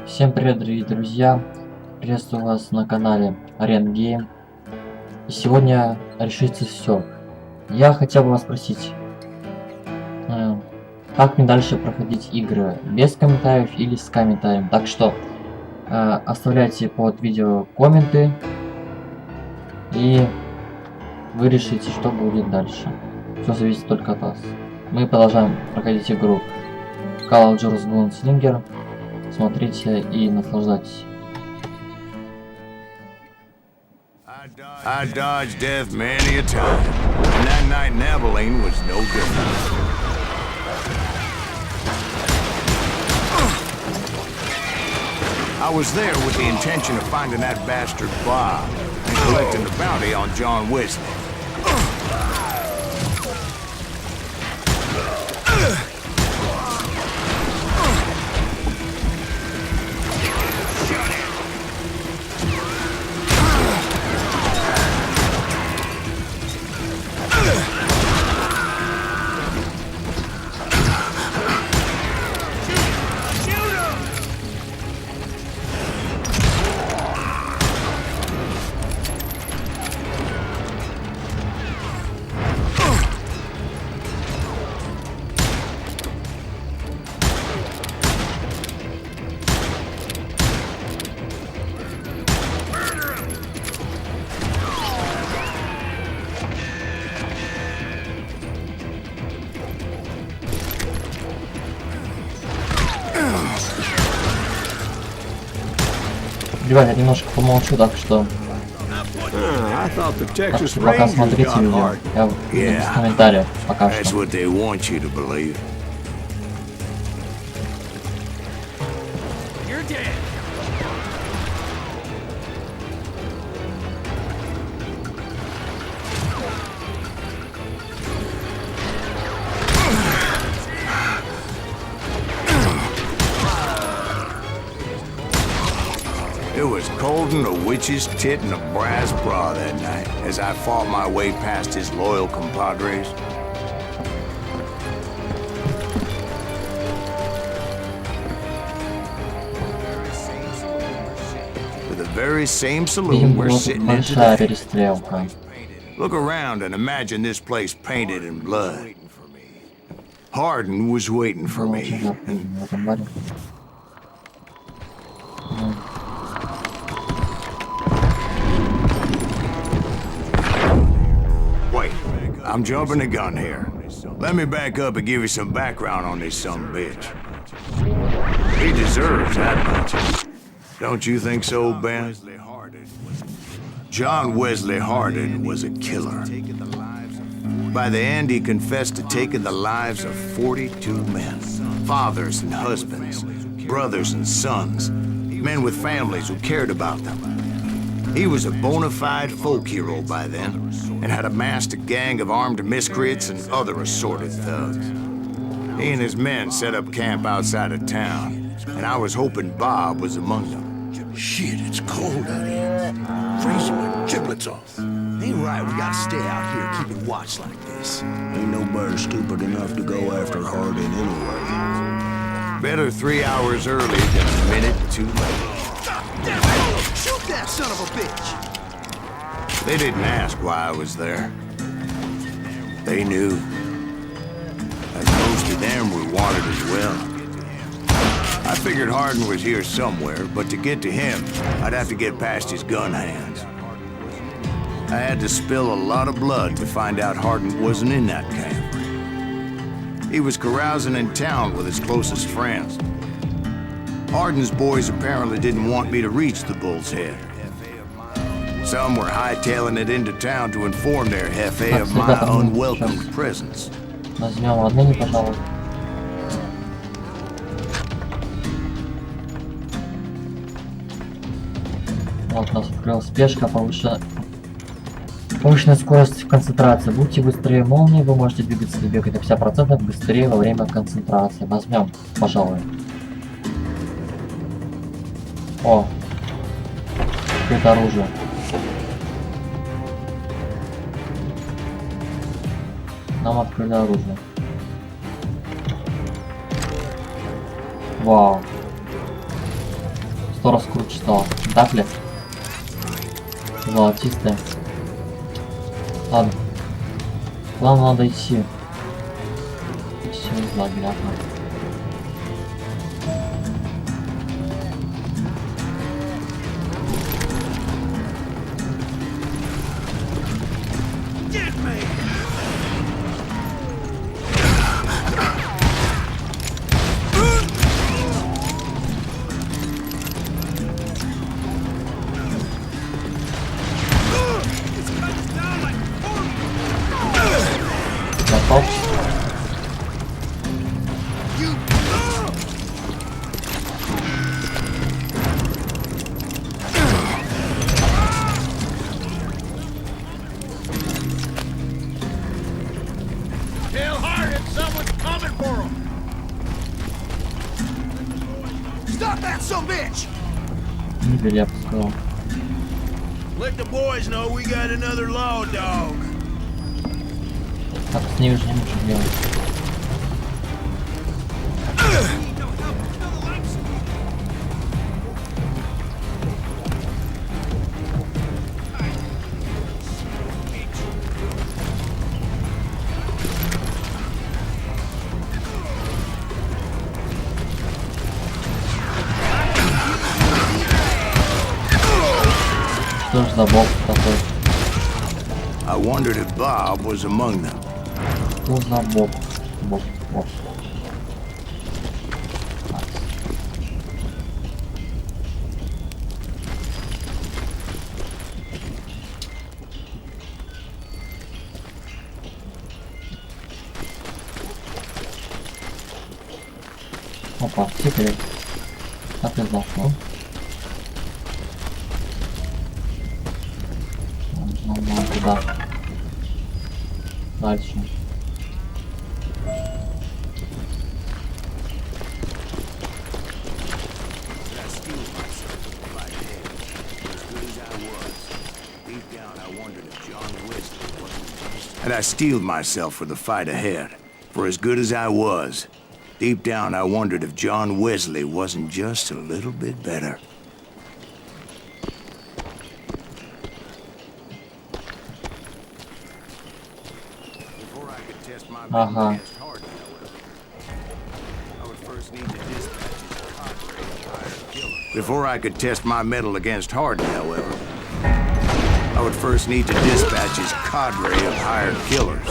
Всем привет, дорогие друзья! Приветствую вас на канале Game. И сегодня решится все. Я хотел бы вас спросить, как мне дальше проходить игры, без комментариев или с комментарием. Так что оставляйте под видео комменты, и вы решите, что будет дальше. Все зависит только от вас. Мы продолжаем проходить игру Jurez Gunslinger. Смотрите и наслаждайтесь. I dodged death many a time, and that night in Abilene was no different. I was there with the intention of finding that bastard Bob and collecting the bounty on John Wesley. Ребят, я немножко помолчу, так что пока смотрите видео, я буду без комментариев пока что. It was cold in a witch's tit and a brass bra that night as I fought my way past his loyal compadres. To the very same saloon we're sitting in today. Look around and imagine this place painted in blood. Hardin was waiting for me. Wait, I'm jumping the gun here. Let me back up and give you some background on this sumbitch. He deserves that much. Don't you think so, Ben? John Wesley Hardin was a killer. By the end, he confessed to taking the lives of 42 men. Fathers and husbands, brothers and sons, men with families who cared about them. He was a bona fide folk hero by then, and had amassed a gang of armed miscreants and other assorted thugs. He and his men set up camp outside of town, and I was hoping Bob was among them. Shit, it's cold out here. Freezing my giblets off. Ain't right, we gotta stay out here keeping watch like this. Ain't no bird stupid enough to go after Hardin anyway. Better 3 hours early than a minute too late. Shoot that son of a bitch! They didn't ask why I was there. They knew. As most of them were wanted as well. I figured Hardin was here somewhere, but to get to him, I'd have to get past his gun hands. I had to spill a lot of blood to find out Hardin wasn't in that camp. He was carousing in town with his closest friends. Hardin's boys apparently didn't want me to reach the Bull's Head. Some were hightailing it into town to inform their Hefe of my unwelcome presence. Возьмем одну, пожалуй. Вот у нас открылась спешка, повышенная скорость концентрации. Будьте быстрее молнии, вы можете двигаться или бегать на 50% быстрее во время концентрации. Возьмем, пожалуй. О, это оружие. Нам открыли оружие. Вау. что раскручу стало. Так ли? Золотистая. Ладно. Нам надо идти. Все из лагеря. Готов? Tell Hardin someone's coming for him. Stop that son of a bitch! Не бери, я бы сказал. Let the boys know we got another law dog. Так, с ней уже не можем делать. Что ж за бог такой? I wondered if Bob was among them. Что за бог? Бог, бог. Опа, секрет. Так и зашло. Надо туда. Дальше. And I steeled myself for the fight ahead. For as good as I was, deep down I wondered if John Wesley wasn't just a little bit better. Before I could test my metal Ага. against Hardin, however, I would first need to dispatch his cadre of hired killers. Before I could test my metal against Hardin, however, I would first need to dispatch his cadre of hired killers.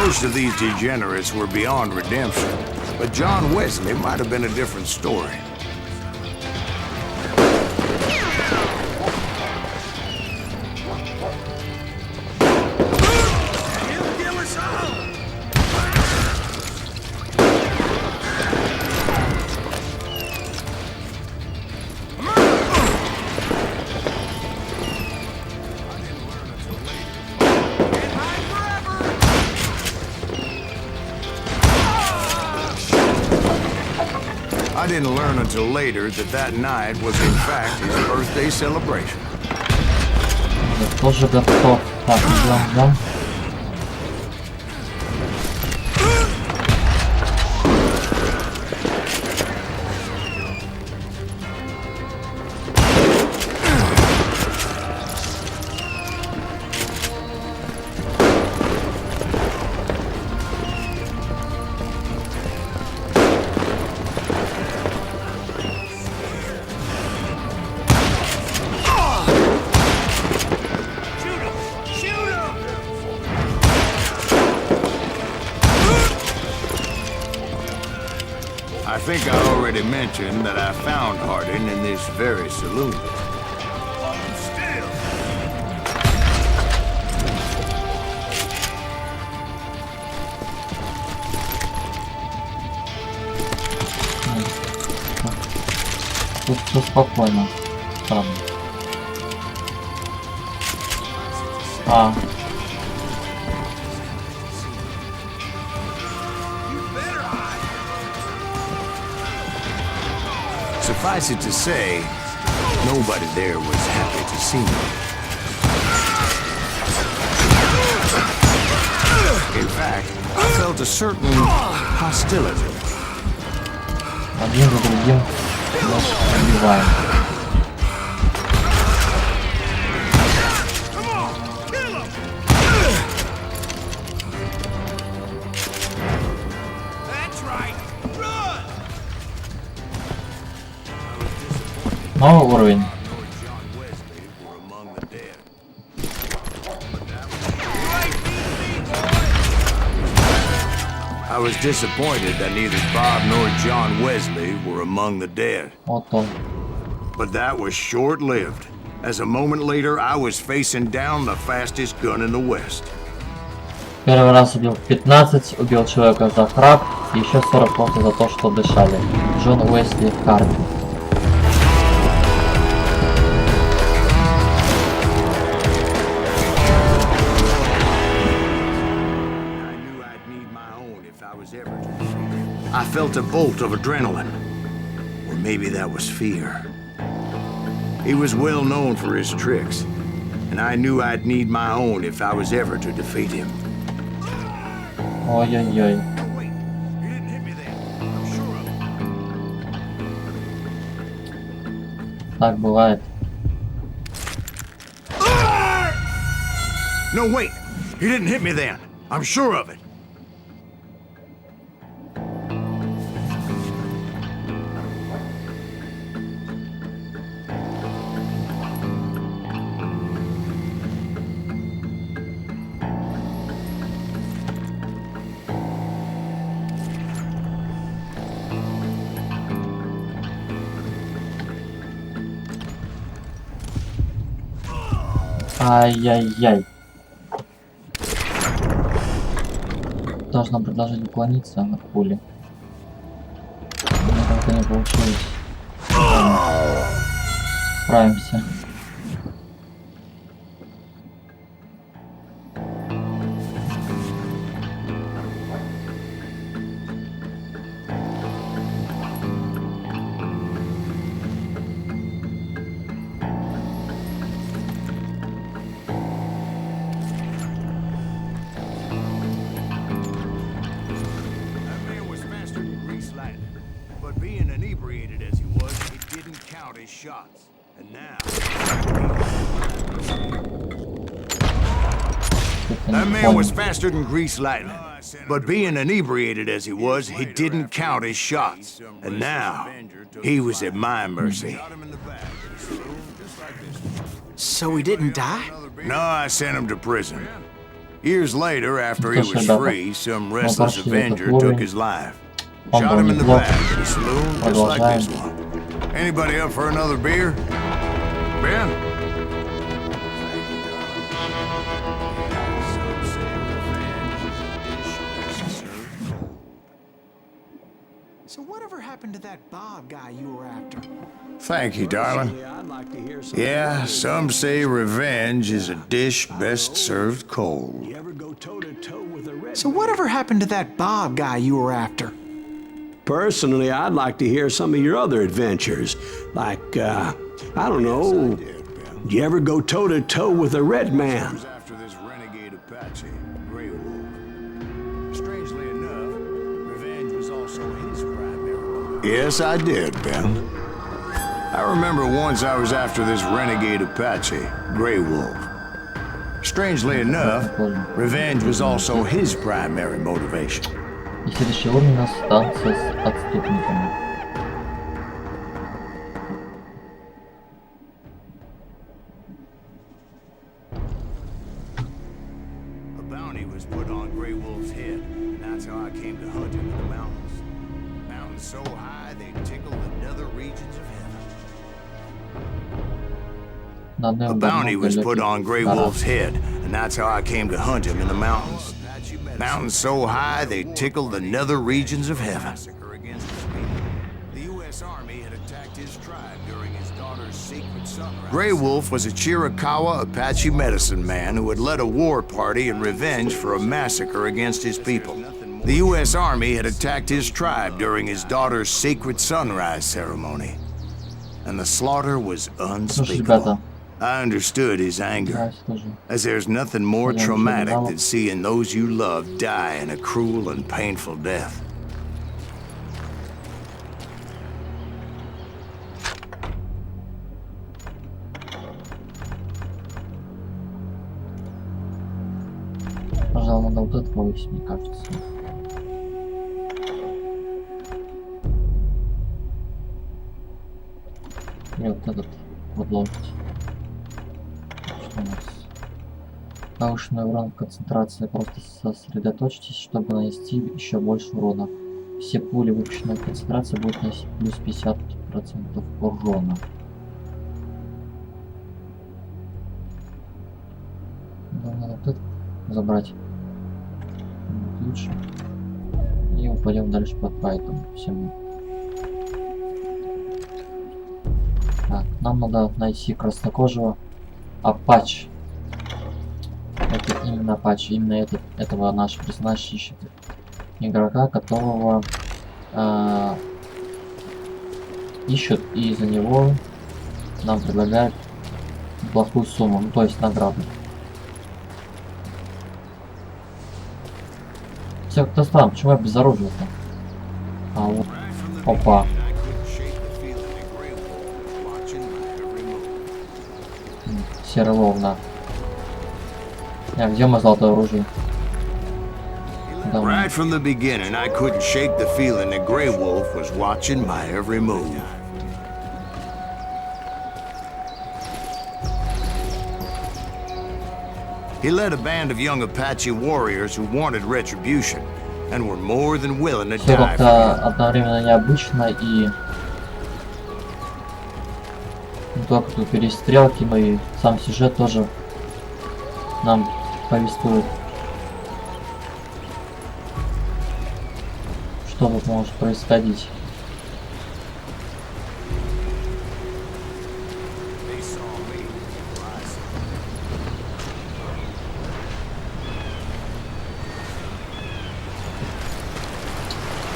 Most of these degenerates were beyond redemption, but John Wesley might have been a different story. I didn't learn until later that that night was in fact his birthday celebration. Я тоже готов. Так, идем. I think I already mentioned that I found Hardin in this very saloon. Still. Тут все спокойно. Странно. А. Suffice it to say, nobody there was happy to see me. In fact, I felt a certain hostility. Один за другим нас убиваем. Новый уровень. I was disappointed that neither Bob nor John Wesley were among the dead. Вот он. But that was short-lived. As a moment later, I was facing down the fastest gun in the West. Первый раз убил 15, убил человека за храп, и еще 40 просто за то, что дышали. Джон Уэсли Харди. I felt a bolt of adrenaline. Or maybe that was fear. He was well known for his tricks, and I knew I'd need my own if I was ever to defeat him. Ой-ой-ой. Так бывает. No, wait! He didn't hit me then. I'm sure of it. Ай-яй-яй. Должна продолжать уклониться от пули. Но как-то не получилось. Справимся. Shots. And now that man was faster than grease lightning. But being inebriated as he was, he didn't count his shots. And now he was at my mercy. So he didn't die? No, I sent him to prison. Years later, after he was free, some restless avenger took his life. Shot him in the back of the saloon, just like this one. Anybody up for another beer? Ben? So whatever happened to that Bob guy you were after? Thank you, darling. Yeah, some say revenge is a dish best served cold. So whatever happened to that Bob guy you were after? Personally, I'd like to hear some of your other adventures. Like, I don't know, did you ever go toe-to-toe with a red man? After this renegade Apache, Grey Wolf. Strangely enough, revenge was also his primary. Yes, I did, Ben. I remember once I was after this renegade Apache, Grey Wolf. Strangely enough, revenge was also his primary motivation. И следующий уровень у нас танцы с отступниками. A bounty was put on Grey Wolf's head, and that's how I came to hunt him in the mountains. Mountains so high they tickle the nether regions of heaven. A bounty was put on Grey Wolf's head, and that's how I came to hunt him in the mountains. Mountains so high they tickle the nether regions of heaven. The U.S. Army had attacked his tribe during his daughter's secret sunrise. Grey Wolf was a Chiricahua Apache medicine man who had led a war party in revenge for a massacre against his people. The U.S. Army had attacked his tribe during his daughter's sacred sunrise ceremony. And the slaughter was Слушай, ребята, unspeakable. I understood his anger, Часть тоже. as there's nothing more Я ничего не traumatic знал. than seeing those you love die in a cruel and painful death. Пожалуй, надо вот это повысить, мне кажется. И вот этот продолжить. Что у нас? Повышенный урон, концентрация. Просто сосредоточьтесь, чтобы нанести еще больше урона. Все пули выпущенной концентрации будут наносить плюс 50% урона. Да, надо вот это забрать. Вот лучше. И упадем дальше под пайтом всему. Так, нам надо найти краснокожего Апач. Это именно Апач, именно этого наш персонаж ищет. Игрока, которого ищут, и за него нам предлагают плохую сумму, ну, то есть награду. Все, кто странно, почему я без оружия-то? А вот, опа. Серый волна. Где мое золотое оружие? Right from the beginning, I couldn't shake the feeling that Grey Wolf was watching my every move. He led a band of young Apache warriors who wanted retribution and were more than willing to Все die for как-то him. одновременно необычно, и не только тут перестрелки, но и сам сюжет тоже нам повествует, что тут может происходить.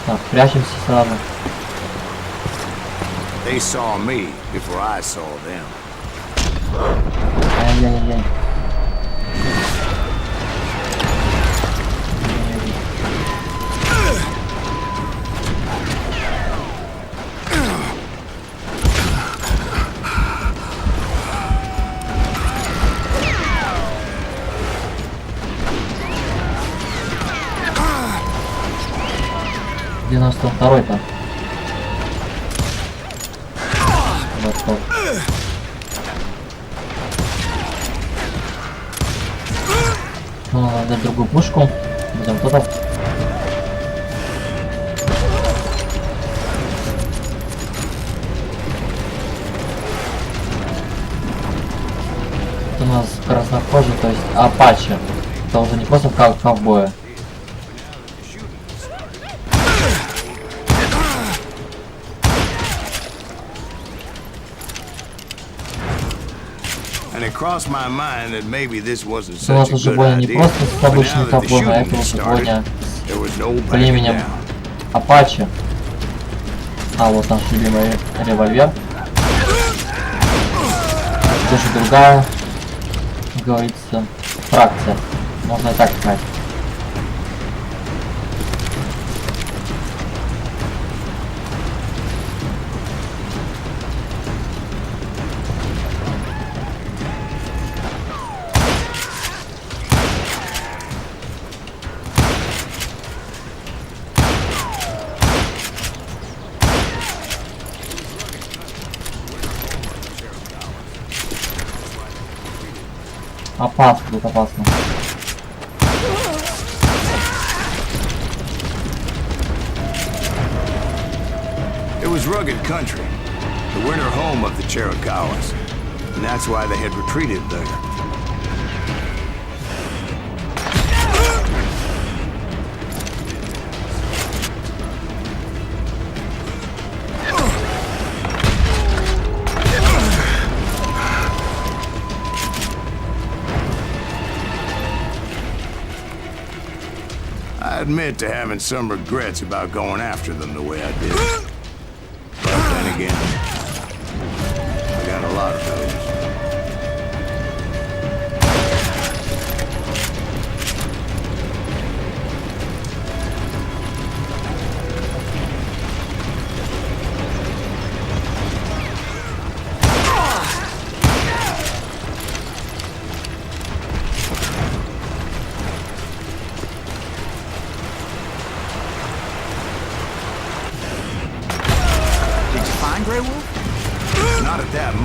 Так, прячемся сразу. They saw me before I saw them. Ай-яй-яй-яй. Девяносто второй-то. Вот. Ну, надо дать другую пушку. Будем туда. У нас краснокожий, то есть Апачи. Это уже не просто как ковбоя. And it crossed my mind that maybe this wasn't У нас such a уже good больно не idea. просто с But now обычным that the ковбоем, а shooting это had уже started, сегодня there was no с backing племенем down. Апачи. А вот наш любимый револьвер. Это уже другая, как говорится, фракция. Можно и так сказать. Опасно, тут опасно. It was rugged country, the winter home of the Chiricahuas, and that's why they had retreated there. I admit to having some regrets about going after them the way I did. But then again, I got a lot of those.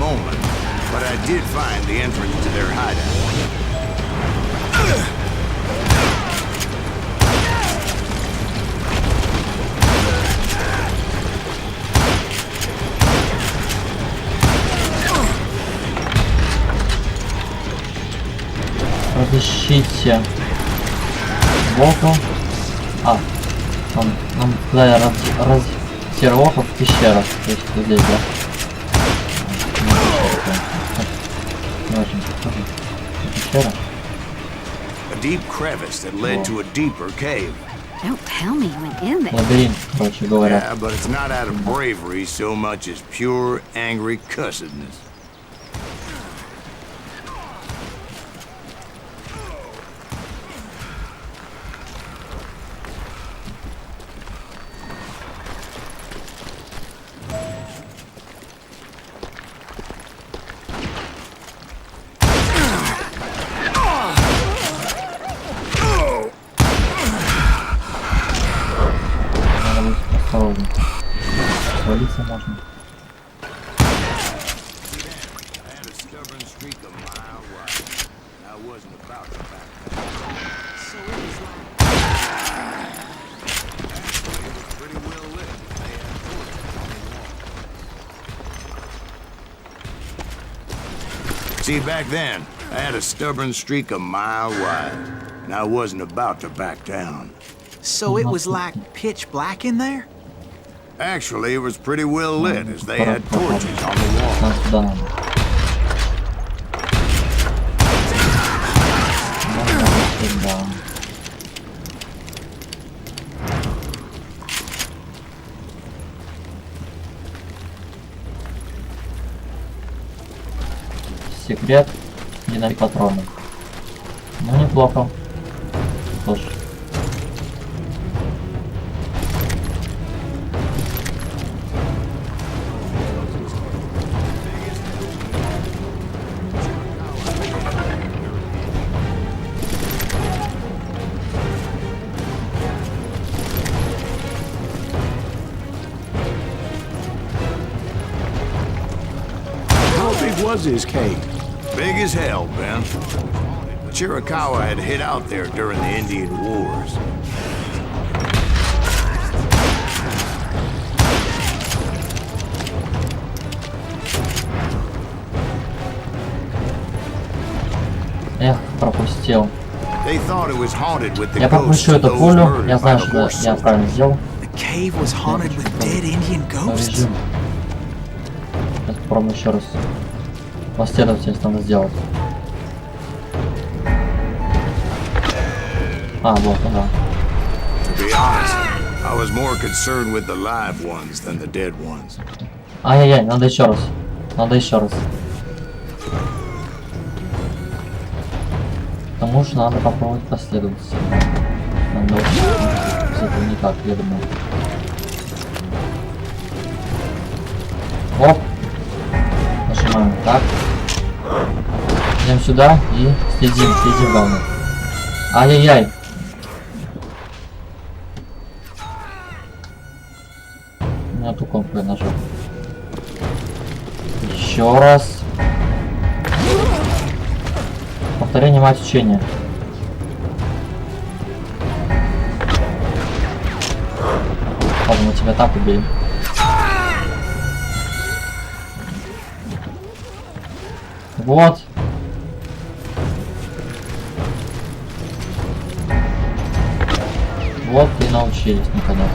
moment, but I did find the entrance to their hideout. Разыщите волка. Он сказали разъезжать волка в пещерах. То есть вот здесь, да? Пещера. A deep crevice that led to a deeper cave. Don't tell me you went in there. Лабиринт, короче говоря. Yeah, but it's not out of bravery so much as pure angry cussedness. Свалиться можно. See, back then, I had a stubborn streak a mile wide, and I wasn't about to back down. So it was like pitch black in there? Actually, it was pretty well lit, as they had torches on the wall. Нас туда надо. Сюда. Секрет, динамик патронов. Ну, неплохо. Что ж. Was his cave? Big as hell, Ben. Chiricahua had hid out there during the Indian Wars. Эх, пропустил. They thought it was haunted with the Я ghosts пропущу of эту those пулю. murdered Я by знаю, the что horse я soldiers. правильно сделал. The cave was haunted with dead Indian ghosts? Режим. Сейчас попробуем еще раз. Последовательность надо сделать. А, вот, ага. To be honest, I was more concerned with the live ones than the dead ones. Ай-яй-яй, надо еще раз. Надо еще раз. Потому что надо попробовать последовательность. Надо это никак, я думаю. Оп. Нажимаем так. Идем сюда и следим главное. Ай-яй-яй. На ту кнопку я нажал. Еще раз. Повторение мать учения. Ладно, мы тебя так убьем. Вот. Вот и научились наконец.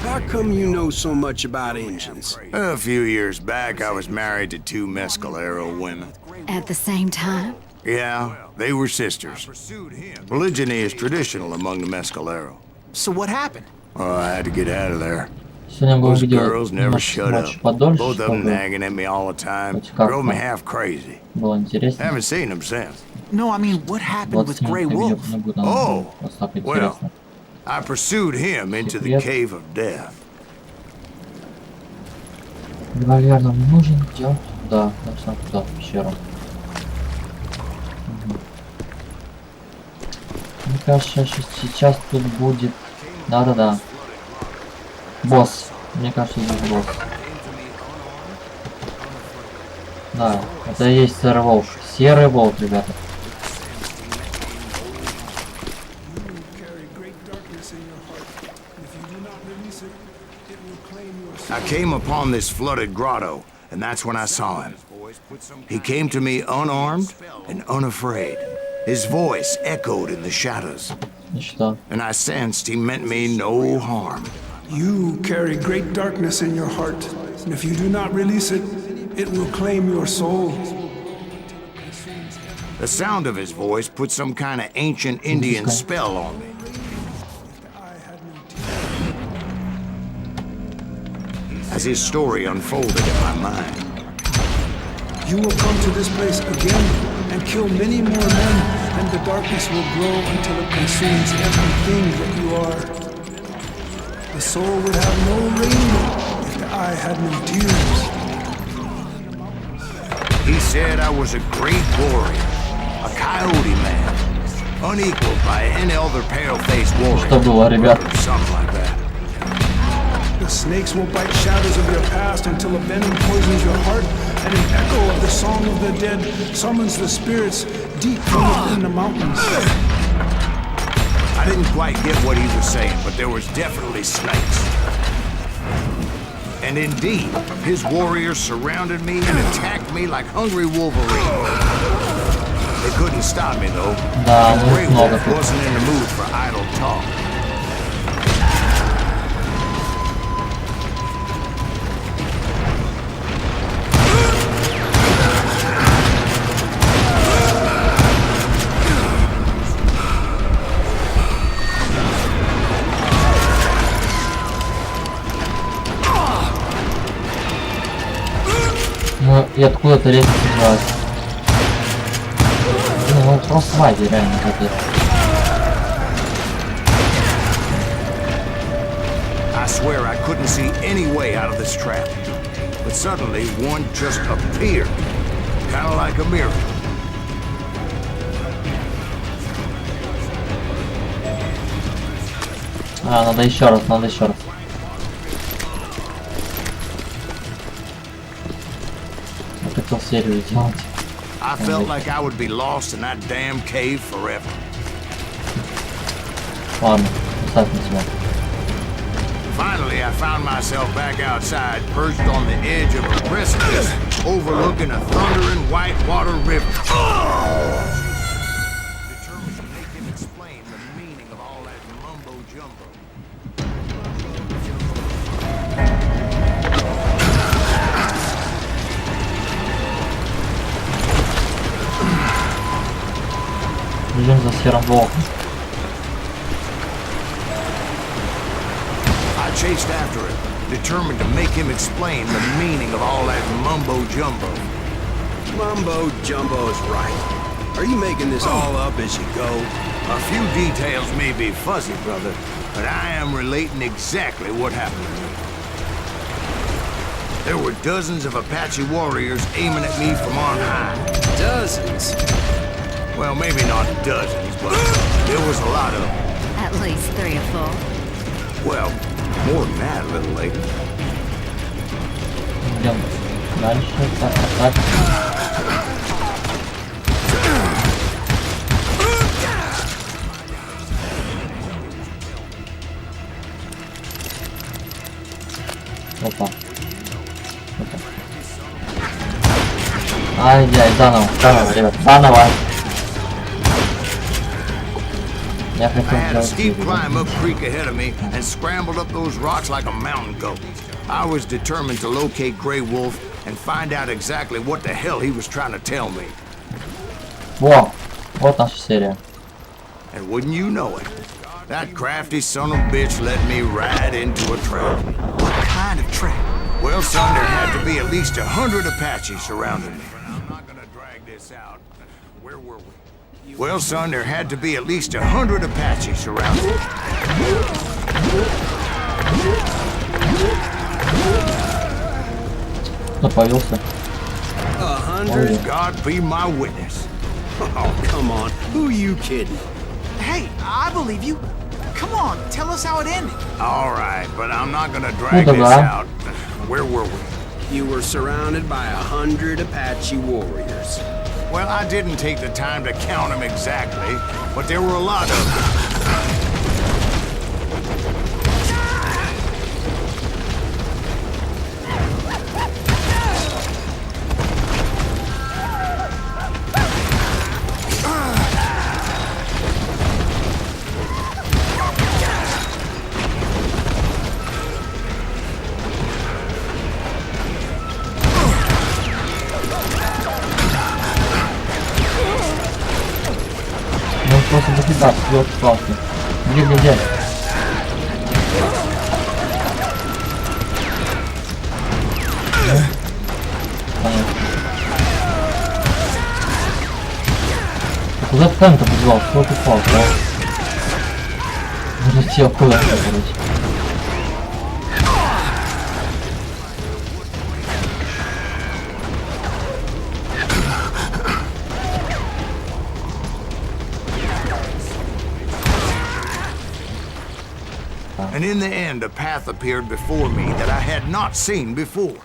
How come you know so much about engines? A few years back, I was married to two mescalero women. At the same time? Yeah, they were sisters. Polygyny is traditional among the Mescalero. So what happened? Oh, I had to get out of there. Сегодня мы Those увидели girls never shut up. подольше, Both of them чтобы nagging at me all the time. хоть как-то Drove me half crazy. было интересно. Haven't seen them since. No, I mean, what happened with 20 Grey минут Wolf? не буду, Oh, просто так well. интересно. I pursued him into the Секрет. cave of death. Револьвер нам не нужен, идем туда, точно туда, в пещеру. Мне кажется, что сейчас тут будет... Да-да-да. Босс. Мне кажется, здесь босс. Да, это и есть серый волк. Серый волк, ребята. I came upon this flooded grotto, and that's when I saw him. He came to me unarmed and unafraid. His voice echoed in the shadows, И что? and I sensed he meant me no harm. You carry great darkness in your heart, and if you do not release it, it will claim your soul. The sound of his voice put some kind of ancient Indian spell on me. As his story unfolded in my mind, You will come to this place again and kill many more men, and the darkness will grow until it consumes everything that you are. The soul would have no rainbow if the eye had no tears. he said I was a great warrior, a coyote man, unequaled by any other pale-faced warrior. Что было, ребят? Or something like that. The snakes will bite shadows of your past until a venom poisons your heart, and an echo of the song of the dead summons the spirits deep from within the mountains. I didn't quite get what he was saying, but there was definitely snakes. And indeed, his warriors surrounded me and attacked me like hungry wolverines. They couldn't stop me though. Да, The ну Grey много Wolf тут. wasn't in the mood for idle talk. Ну, и откуда-то лестница взялась. Ну, просто свази реально капец. I swear I couldn't see any way out of this trap. But suddenly, one just appeared. Kind of like a miracle. А, надо еще раз, надо еще раз. Я хотел серию сделать. I felt like I would be lost in that damn cave forever. Ладно, оставь на тебя. Finally, I found myself back outside, perched on the edge of a precipice, overlooking a thundering whitewater river. Determined to make him explain the meaning of all that mumbo-jumbo. Бежим за серым волком. I chased after him, determined to make him explain the meaning of all that mumbo-jumbo. Mumbo Jumbo is right. Are you making this all up as you go? A few details may be fuzzy, brother, but I am relating exactly what happened to me. There were dozens of Apache warriors aiming at me from on high. Dozens. Well, maybe not dozens, but there was a lot of them. At least 3 or 4. Well, more than that a little later. Идем дальше. Так, так, так. Опа. Опа. Ай-яй, заново, ребят, заново. Я I had a хотел steep сделать... climb up creek ahead of me and scrambled up those rocks like a mountain goat. I was determined to locate Grey Wolf and find out exactly what the hell he was trying to tell me. Во! Вот наша серия. And wouldn't you know it, that crafty son of a bitch let me right into a trap. What kind of trap? Well, son, there had to be at least 100 Apaches surrounding me. I'm not gonna drag this out. Where were we? Well, son, there had to be at least 100 Apaches surrounding me. Кто появился? 100? God be my witness. Oh, come on. Who are you kidding? Hey, I believe you. Come on, tell us how it ended. All right, but I'm not gonna drag Who this the out. Where were we? You were surrounded by 100 Apache warriors. Well, I didn't take the time to count them exactly, but there were a lot of them. Просто дофига, елки-палки. Где? Куда ты там-то подевал? Что ты пал, да? Залетел куда-то, короче. And in the end, a path appeared before me that I had not seen before.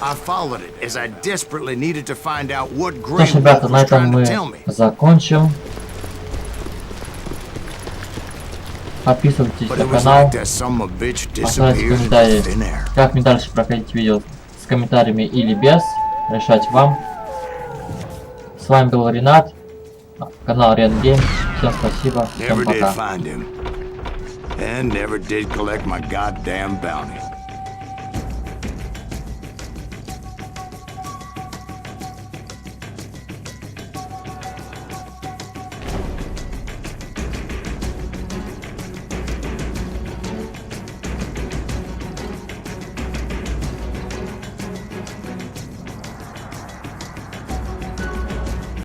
I followed it as I desperately needed to find out what Great Ребята, на was этом trying to мы tell me. закончим. Подписывайтесь But на it was канал. like that son of a bitch Оставляйте disappeared into комментарии, thin air. как мне дальше проходить видео, с комментариями или без, решать вам. С вами был Ренат, канал Рен Гейм. Всем спасибо, всем Never did пока. find him. And never did collect my goddamn bounty.